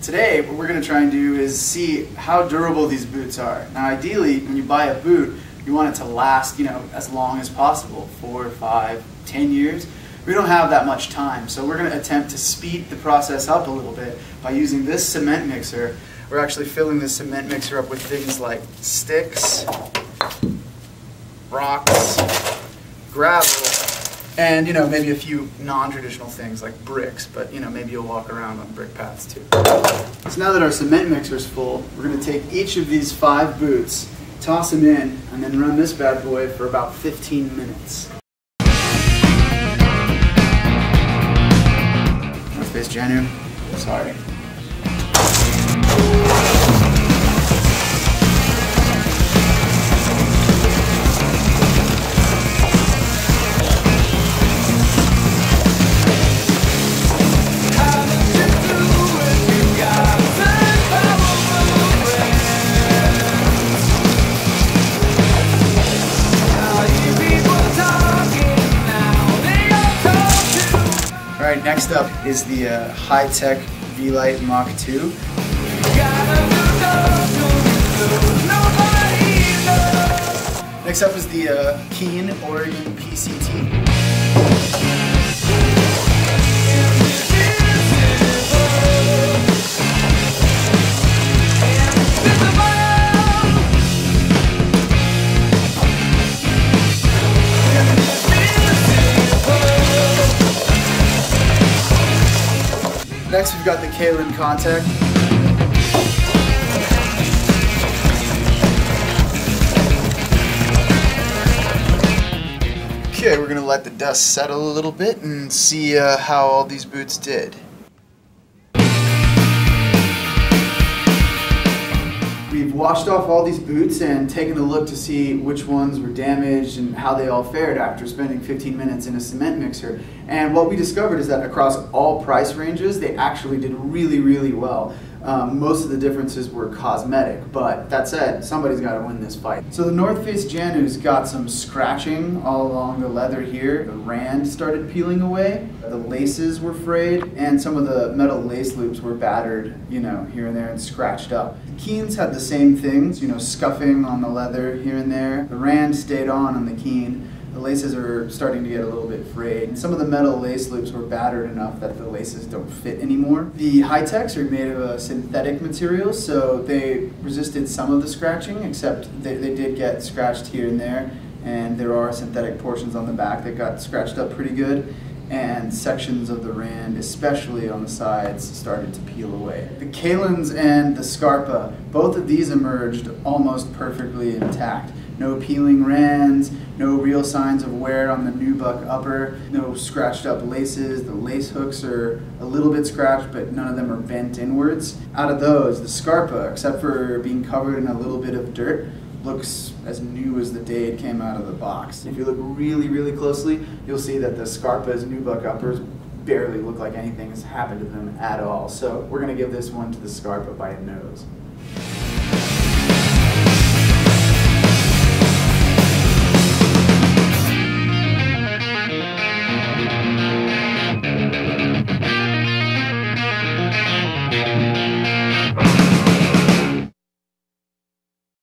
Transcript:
Today, what we're going to try and do is see how durable these boots are. Now, ideally, when you buy a boot, you want it to last, as long as possible, 4, 5, 10 years. We don't have that much time, so we're going to attempt to speed the process up a little bit by using this cement mixer. We're actually filling this cement mixer up with things like sticks, rocks, gravel, and maybe a few non-traditional things like bricks, but maybe you'll walk around on brick paths too. So now that our cement mixer is full, we're going to take each of these 5 boots, toss them in, and then run this bad boy for about 15 minutes. North Face Janu, sorry. Alright, next up is the Hi-Tech V-Lite Mach 2. Next up is the Keen Oregon PCT. Next, we've got the Kalen Contact. Okay, we're going to let the dust settle a little bit and see how all these boots did. We've washed off all these boots and taken a look to see which ones were damaged and how they all fared after spending 15 minutes in a cement mixer. And what we discovered is that across all price ranges, they actually did really, really well. Most of the differences were cosmetic, but that said, somebody's got to win this fight. So the North Face Janu's got some scratching all along the leather here. The rand started peeling away, the laces were frayed, and some of the metal lace loops were battered, here and there and scratched up. The Keens had the same things, scuffing on the leather here and there. The rand stayed on the Keen. The laces are starting to get a little bit frayed. And some of the metal lace loops were battered enough that the laces don't fit anymore. The Hi-Techs are made of a synthetic material, so they resisted some of the scratching, except they did get scratched here and there. And there are synthetic portions on the back that got scratched up pretty good. And sections of the rand, especially on the sides, started to peel away. The Kalens and the Scarpa, both of these emerged almost perfectly intact. No peeling rands, no real signs of wear on the nubuck upper, no scratched up laces. The lace hooks are a little bit scratched, but none of them are bent inwards. Out of those, the Scarpa, except for being covered in a little bit of dirt, looks as new as the day it came out of the box. If you look really, really closely, you'll see that the Scarpa's nubuck uppers barely look like anything has happened to them at all. So we're going to give this one to the Scarpa by a nose.